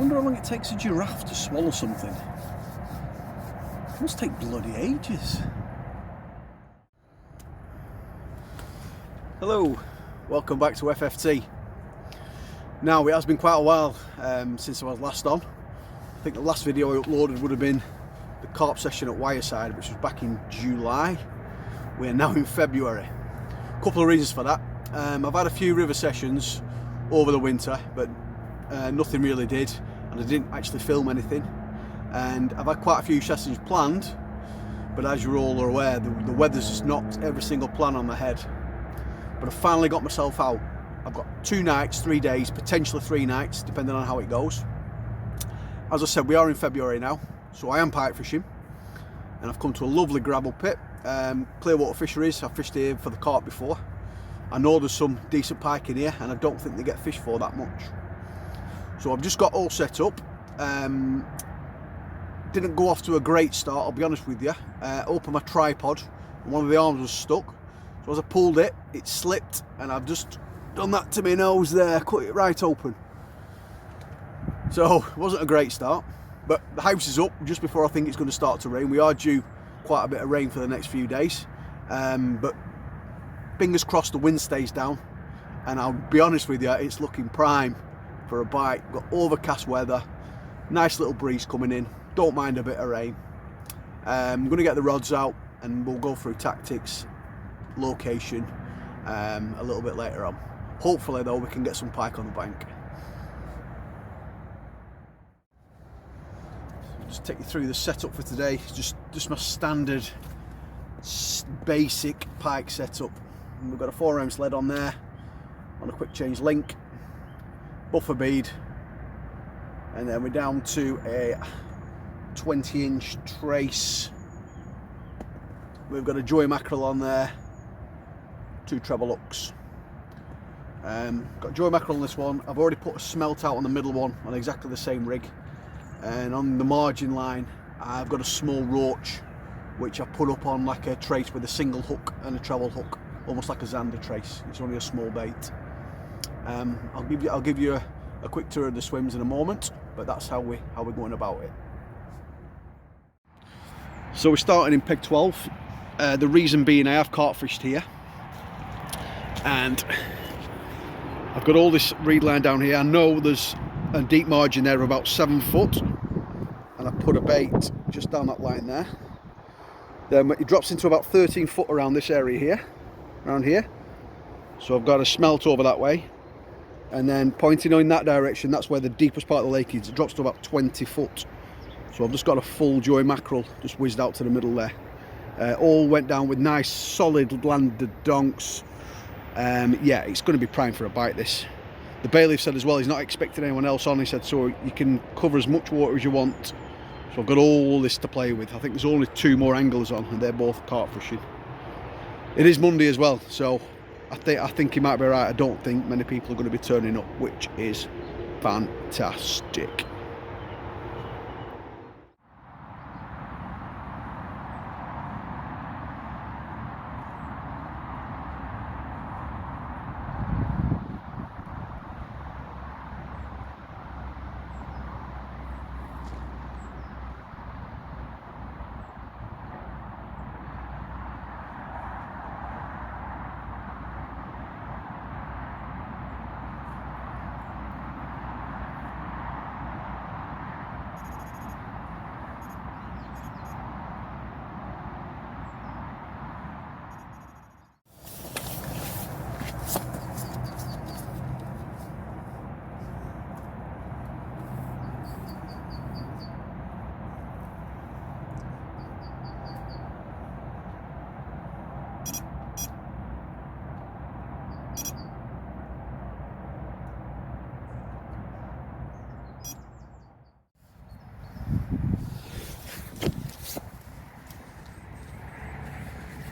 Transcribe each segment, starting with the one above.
wonder how long it takes a giraffe to swallow something. It must take bloody ages. Hello, welcome back to FFT. Now, it has been quite a while since I was last on. I think the last video I uploaded would have been the carp session at Wyreside, which was back in July. We're now in February. A couple of reasons for that. I've had a few river sessions over the winter, but nothing really did, and I didn't actually film anything. And I've had quite a few sessions planned, but as you're all aware, the weather's just knocked every single plan on my head. But I finally got myself out. I've got 2 nights, 3 days, potentially 3 nights, depending on how it goes. As I said, we are in February now, so I am pike fishing, and I've come to a lovely gravel pit, Clearwater Fisheries. I've fished here for the carp before. I know there's some decent pike in here, and I don't think they get fished for that much. So I've just got all set up. Didn't go off to a great start, I'll be honest with you. Opened my tripod, and one of the arms was stuck. So as I pulled it, it slipped, and I've just done that to my nose there, cut it right open. So it wasn't a great start, but the house is up just before I think it's going to start to rain. We are due quite a bit of rain for the next few days, but fingers crossed the wind stays down, and I'll be honest with you, it's looking prime for a bite. Got overcast weather, nice little breeze coming in, don't mind a bit of rain. I'm going to get the rods out and we'll go through tactics, location a little bit later on. Hopefully though we can get some pike on the bank. Just take you through the setup for today. Just my standard basic pike setup. And we've got a 4-ounce lead on there, on a quick change link, buffer bead, and then we're down to a 20-inch trace. We've got a joy mackerel on there, 2 treble hooks. Got joy mackerel on this one. I've already put a smelt out on the middle one on exactly the same rig, and on the margin line I've got a small roach which I put up on like a trace with a single hook and a treble hook, almost like a zander trace. It's only a small bait. I'll give you a quick tour of the swims in a moment, but that's how we're going about it. So we're starting in peg 12. The reason being I have carp fished here, and I've got all this reed line down here. I know there's a deep margin there of about 7 foot, and I put a bait just down that line there. Then it drops into about 13 foot around this area here, around here. So I've got a smelt over that way, and then pointing in that direction, that's where the deepest part of the lake is. It drops to about 20 foot. So I've just got a full joy mackerel just whizzed out to the middle there. All went down with nice solid landed donks. Yeah, it's going to be prime for a bite, this. The bailiff said as well he's not expecting anyone else on. He said so you can cover as much water as you want. So I've got all this to play with. I think there's only 2 more anglers on, and they're both carp fishing. It is Monday as well, so I think he might be right. I don't think many people are going to be turning up, which is fantastic.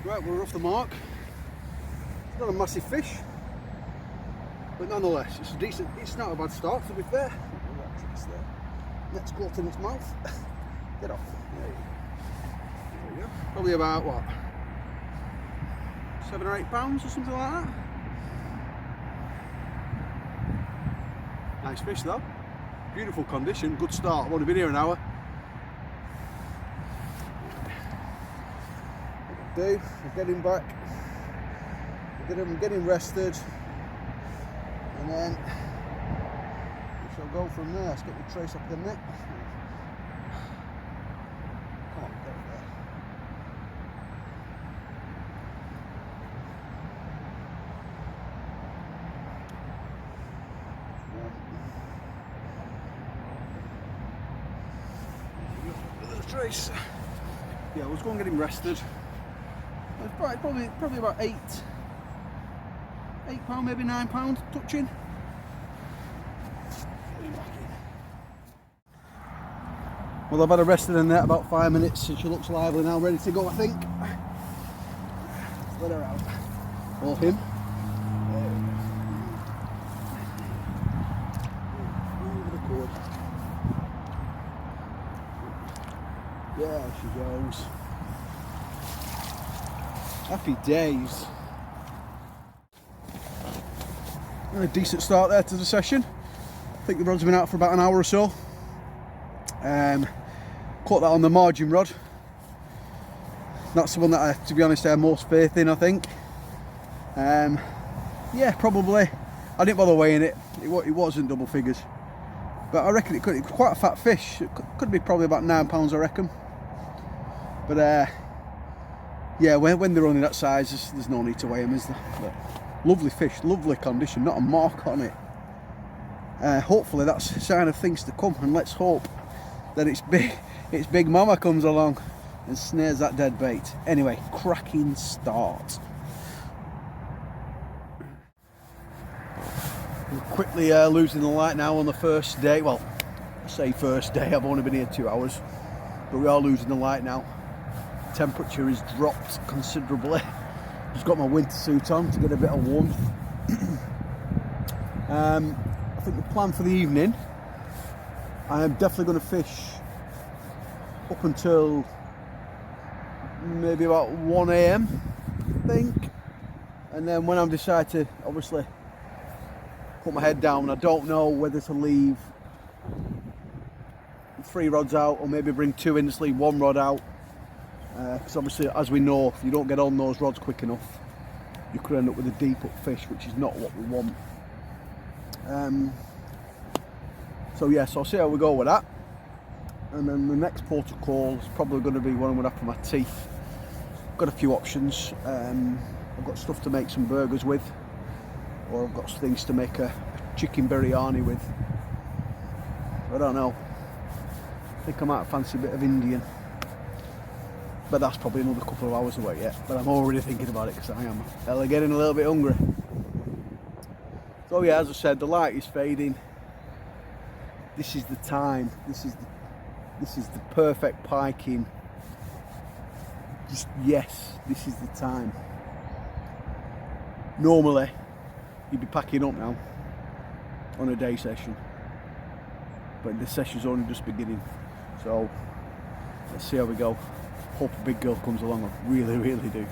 Right, we're off the mark. It's not a massive fish, but nonetheless, it's a decent. It's not a bad start, to be fair. Net's caught in its mouth. Get off. There you go. Probably about what, 7 or 8 pounds or something like that. Nice fish though. Beautiful condition, good start. I've only been here an hour. Dave, I'm getting back. I'm getting rested, and then we shall go from there. Let's get the trace up the neck. Come on, get it there. The trace. Yeah, I was going getting rested. It's probably about £8, maybe £9 touching. Well, I've had her rested in there about 5 minutes and she looks lively now, ready to go, I think. Let's let her out. Or him. Over the cord. Yeah, she goes. Happy days. A decent start there to the session. I think the rod's been out for about an hour or so. Caught that on the margin rod. That's the one that I, to be honest, I have most faith in, I think. Yeah, probably. I didn't bother weighing it. It wasn't double figures. But I reckon it was quite a fat fish. It could be probably about £9, I reckon. But yeah, when they're only that size, there's no need to weigh them, is there? But lovely fish, lovely condition, not a mark on it. Hopefully that's a sign of things to come, and let's hope that its big mama comes along and snares that dead bait. Anyway, cracking start. We're quickly losing the light now on the first day. Well, I say first day, I've only been here 2 hours, but we are losing the light now. Temperature has dropped considerably. Just got my winter suit on to get a bit of warmth. I think the plan for the evening, I am definitely going to fish up until maybe about 1 AM, I think. And then when I decide to obviously put my head down, I don't know whether to leave 3 rods out or maybe bring 2 in, just leave 1 rod out. Because obviously, as we know, if you don't get on those rods quick enough, you could end up with a deep up fish, which is not what we want. So yes, I'll see how we go with that. And then the next port of call is probably going to be when I'm going to have my teeth. Got a few options. I've got stuff to make some burgers with, or I've got things to make a chicken biryani with. I don't know. I think I might fancy a bit of Indian. But that's probably another couple of hours away yet. But I'm already thinking about it because I am getting a little bit hungry. So yeah, as I said, the light is fading. This is the time. This is the perfect piking. Just yes, this is the time. Normally, you'd be packing up now on a day session, but the session's only just beginning. So let's see how we go. Hope a big girl comes along. I really, really do.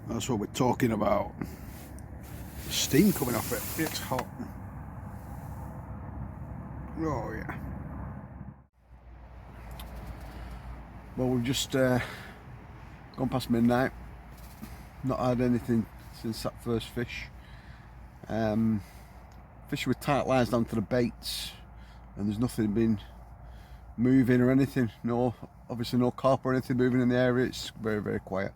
That's what we're talking about. Steam coming off it. It's hot. Oh yeah. Well, we've just gone past midnight. Not had anything since that first fish. Fishing with tight lines down to the baits, and there's nothing been moving or anything. No, obviously no carp or anything moving in the area. It's very, very quiet.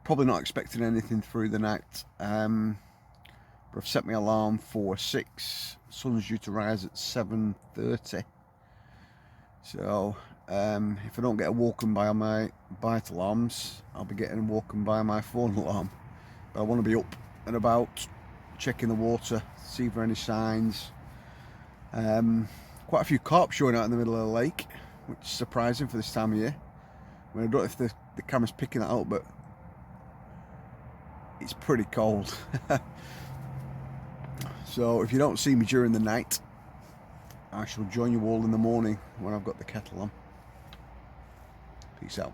Probably not expecting anything through the night. But I've set my alarm for 6. Sun's due to rise at 7:30. So if I don't get awoken by my bite alarms, I'll be getting awoken by my phone alarm. But I want to be up and about, checking the water, see if there are any signs. Quite a few carp showing out in the middle of the lake, which is surprising for this time of year. I mean, I don't know if the camera's picking that out, but it's pretty cold. So if you don't see me during the night, I shall join you all in the morning when I've got the kettle on. Peace out.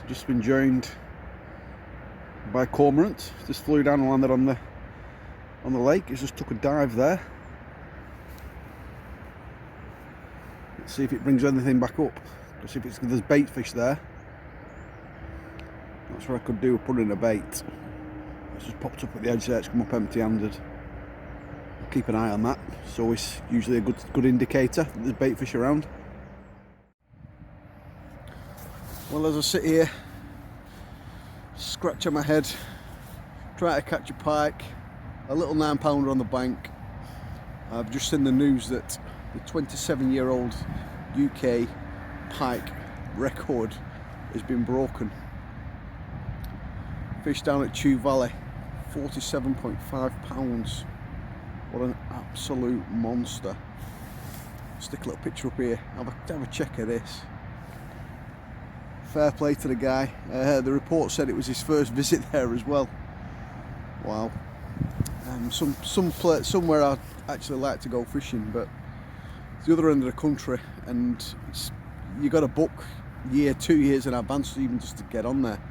just been joined by a cormorant. Just flew down and landed on the lake. It just took a dive there. Let's see if it brings anything back up. Let's see if there's bait fish there. That's what I could do, put in a bait. It's just popped up at the edge there, it's come up empty-handed. I'll keep an eye on that. It's always usually a good indicator that there's bait fish around. Well, as I sit here, scratching my head, trying to catch a pike, a little 9-pounder on the bank, I've just seen the news that the 27-year-old UK pike record has been broken. Fish down at Chew Valley, 47.5 pounds. What an absolute monster. Stick a little picture up here, have a check of this. Fair play to the guy. The report said it was his first visit there as well. Wow. Somewhere I'd actually like to go fishing, but it's the other end of the country, and you got to book year, 2 years in advance even just to get on there.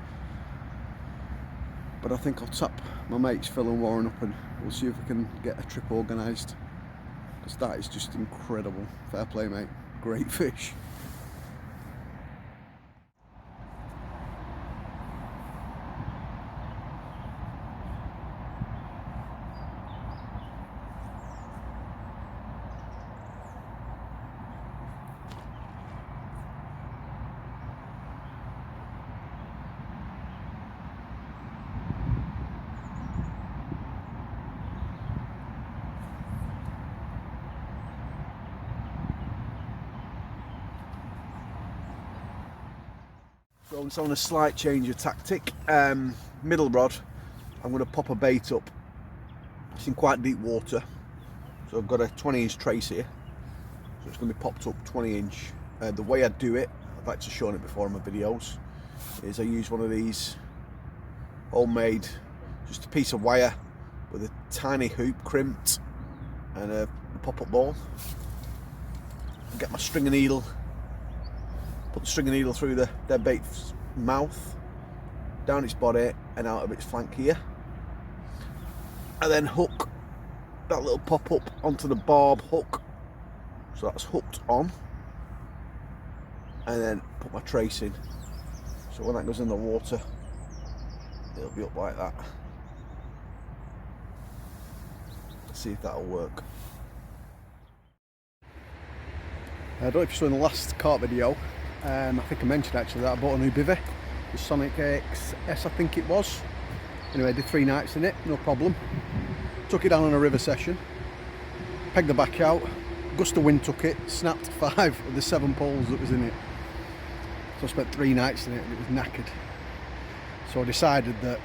But I think I'll tap my mates Phil and Warren up and we'll see if we can get a trip organised, because that is just incredible. Fair play, mate. Great fish. So I'm just on a slight change of tactic. Middle rod, I'm going to pop a bait up. It's in quite deep water, so I've got a 20-inch trace here, so it's going to be popped up 20-inch. The way I do it, I've actually shown it before in my videos, is I use one of these homemade, just a piece of wire with a tiny hoop crimped and a pop-up ball. Get my stringer needle, put the stringer needle through the deadbait's mouth, down its body and out of its flank here, and then hook that little pop-up onto the barb hook, so that's hooked on, and then put my trace in, so when that goes in the water it'll be up like that. Let's see if that'll work. I don't know if you saw in the last carp video, I think I mentioned actually that I bought a new bivvy, the Sonic XS I think it was. Anyway, I did 3 nights in it, no problem. Took it down on a river session, pegged the back out, gust of wind took it, snapped 5 of the 7 poles that was in it. So I spent 3 nights in it and it was knackered. So I decided that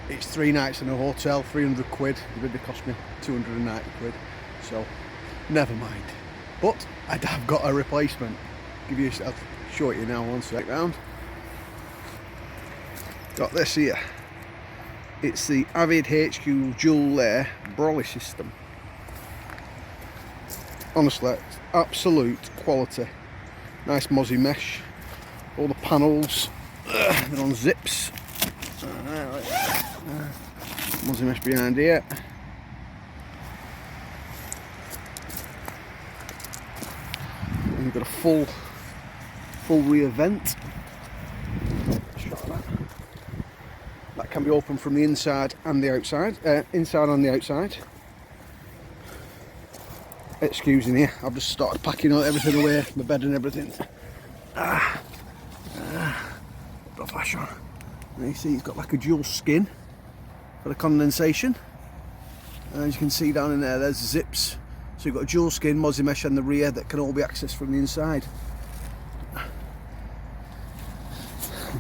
it's 3 nights in a hotel, 300 quid, the bivvy cost me 290 quid, so never mind. But I have got a replacement. I'll show it you now one sec round. Got this here. It's the Avid HQ dual layer brolly system. Honestly, it's absolute quality. Nice mozzie mesh. All the panels, they're on zips. Mozzie mesh behind here. And you've got a full rear vent. That can be opened from the inside and the outside. Inside and the outside. Excuse me here, I've just started packing everything away, my bed and everything. Flash on. And you see it's got like a dual skin for the condensation. And as you can see down in there, there's the zips. So you've got a dual skin, mozzie mesh and the rear that can all be accessed from the inside.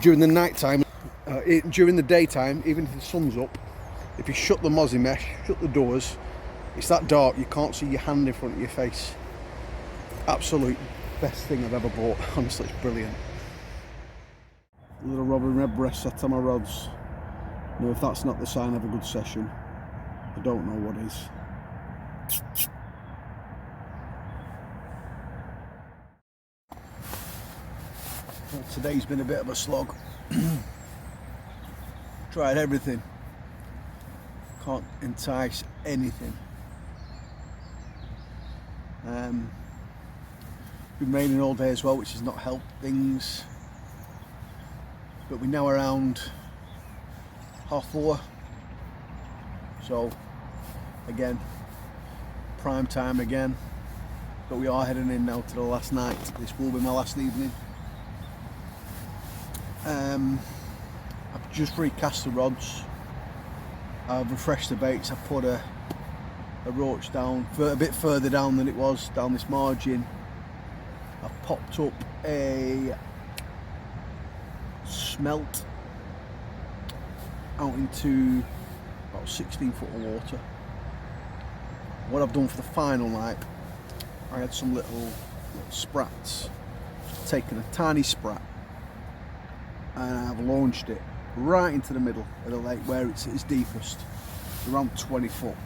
During the night time, during the daytime, even if the sun's up, if you shut the mozzie mesh, shut the doors, it's that dark you can't see your hand in front of your face. Absolute best thing I've ever bought. Honestly, it's brilliant. Little robin redbreast set on my rods. Now if that's not the sign of a good session, I don't know what is. Well, today's been a bit of a slog. Tried everything, can't entice anything. Been raining all day as well, which has not helped things, but we're now around 4:30, so again prime time again, but we are heading in now to the last night. This will be my last evening. I've just recast the rods, I've refreshed the baits, I've put a roach down a bit further down than it was down this margin. I've popped up a smelt out into about 16 foot of water. What I've done for the final night, I had some little sprats, taken a tiny sprat and I've launched it right into the middle of the lake where it's at its deepest, around 20 foot.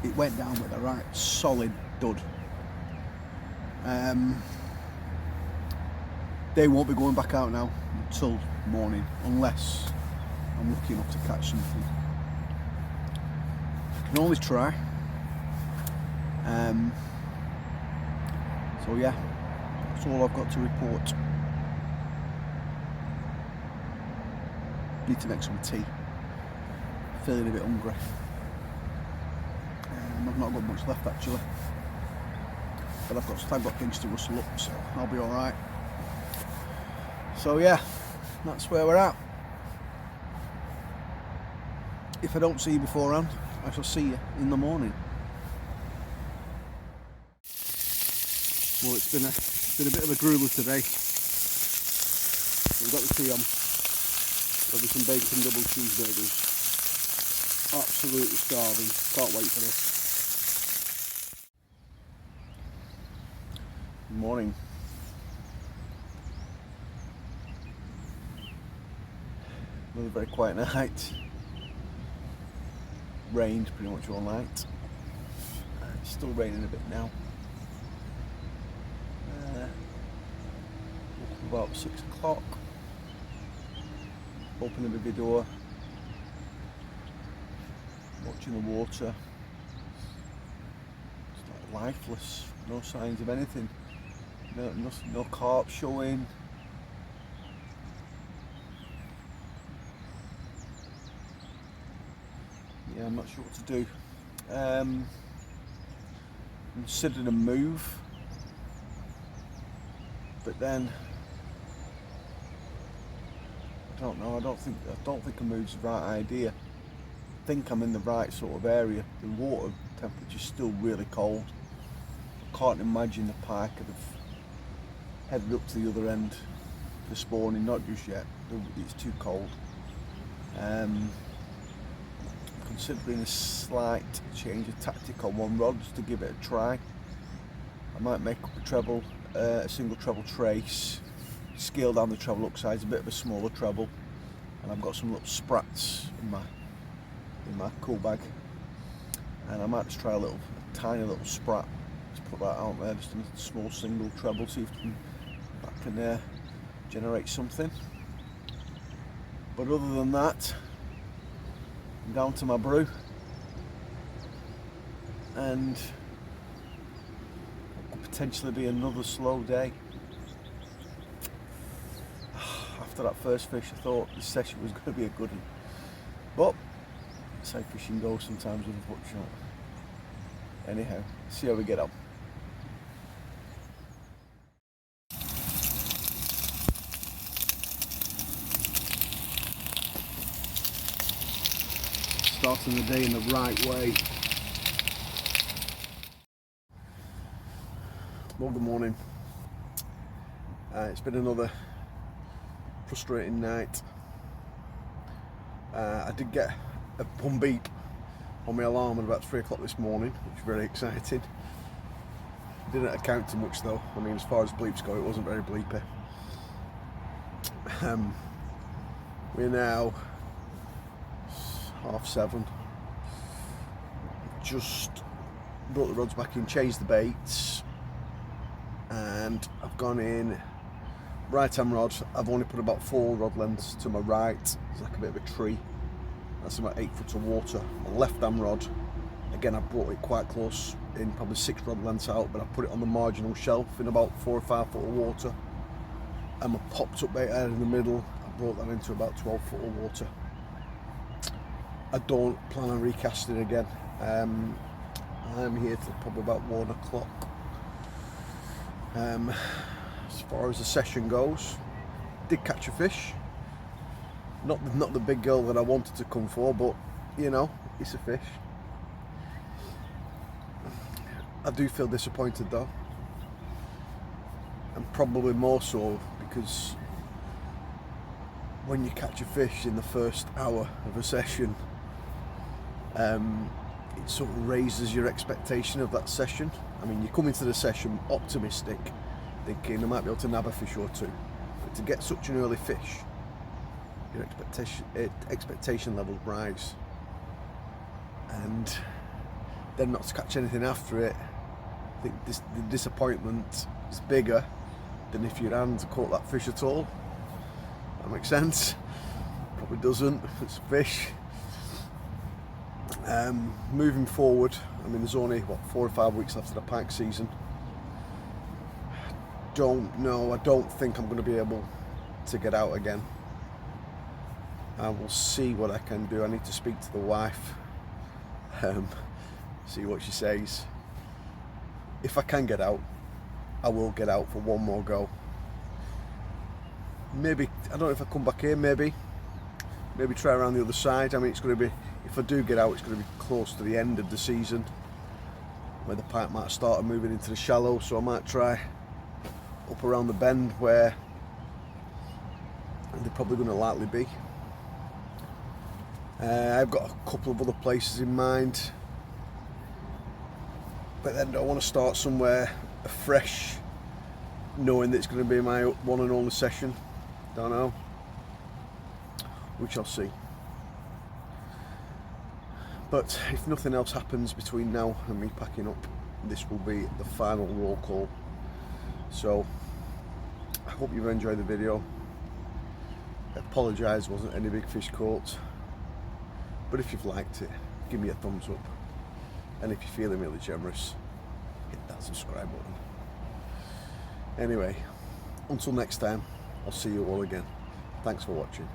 It went down with a right solid dud. They won't be going back out now until morning, unless I'm lucky enough to catch something. I can always try. So yeah, that's all I've got to report. Need to make some tea. Feeling a bit hungry. I've not got much left actually, but I've got things to rustle up, so I'll be all right. So yeah, that's where we're at. If I don't see you beforehand, I shall see you in the morning. Well, it's been a bit of a grueler today. We've got the tea on. There'll be some bacon double cheeseburgers. Absolutely starving. Can't wait for this. Good morning. Another very quiet night. Rained pretty much all night. It's still raining a bit now. About 6 o'clock. Opening the big door. Watching the water. It's like lifeless. No signs of anything. No carp showing. Yeah, I'm not sure what to do. I'm considering a move, but then I don't know. I don't think a move's the right idea. I think I'm in the right sort of area. The water temperature's still really cold. I can't imagine the pike could have headed up to the other end for spawning. Not just yet. It's too cold. Considering a slight change of tactic on one rod just to give it a try. I might make up a single treble trace, scale down the treble up size, a bit of a smaller treble, and I've got some little sprats in my cool bag, and I might just try a tiny little sprat. Just put that out there, just a small single treble, see if that can generate something. But other than that, I'm down to my brew, and it could potentially be another slow day. After that first fish, I thought this session was going to be a good one, but that's how fishing goes sometimes, unfortunately. Anyhow, see how we get on. Starting the day in the right way. Well, good morning. It's been another frustrating night. I did get a bum beep on my alarm at about 3 o'clock this morning, which is very exciting. Didn't account to much though. I mean, as far as bleeps go, it wasn't very bleepy. We're now 7:30. Just brought the rods back in, changed the baits, and I've gone in right hand rod, I've only put about 4 rod lengths to my right. It's like a bit of a tree. That's about 8 foot of water. My left hand rod, again, I brought it quite close, in probably 6 rod lengths out, but I put it on the marginal shelf in about 4 or 5 foot of water. And my popped up bait head in the middle, I brought that into about 12 foot of water. I don't plan on recasting again. I'm here till probably about 1 o'clock. As far as the session goes, did catch a fish. Not the big girl that I wanted to come for, but you know, it's a fish. I do feel disappointed though, and probably more so because when you catch a fish in the first hour of a session, it sort of raises your expectation of that session. I mean, you come into the session optimistic, thinking I might be able to nab a fish or two, but to get such an early fish, your expectation levels rise, and then not to catch anything after it, I think the disappointment is bigger than if your hand caught that fish at all. That makes sense? Probably doesn't. It's a fish. Moving forward, I mean, there's only 4 or 5 weeks left of the pike season. Don't know. I don't think I'm going to be able to get out again. I will see what I can do. I need to speak to the wife, see what she says. If I can get out, I will get out for one more go. Maybe, I don't know if I come back here, maybe try around the other side. I mean, it's going to be, if I do get out, it's going to be close to the end of the season, where the pike might start moving into the shallow, so I might try up around the bend where they're probably going to likely be. I've got a couple of other places in mind, but then I want to start somewhere fresh, knowing that it's going to be my one and only session. Don't know, we shall see. But if nothing else happens between now and me packing up, this will be the final roll call. So I hope you've enjoyed the video. I apologise, wasn't any big fish caught, but if you've liked it, give me a thumbs up, and if you're feeling really generous, hit that subscribe button. Anyway, until next time, I'll see you all again. Thanks for watching.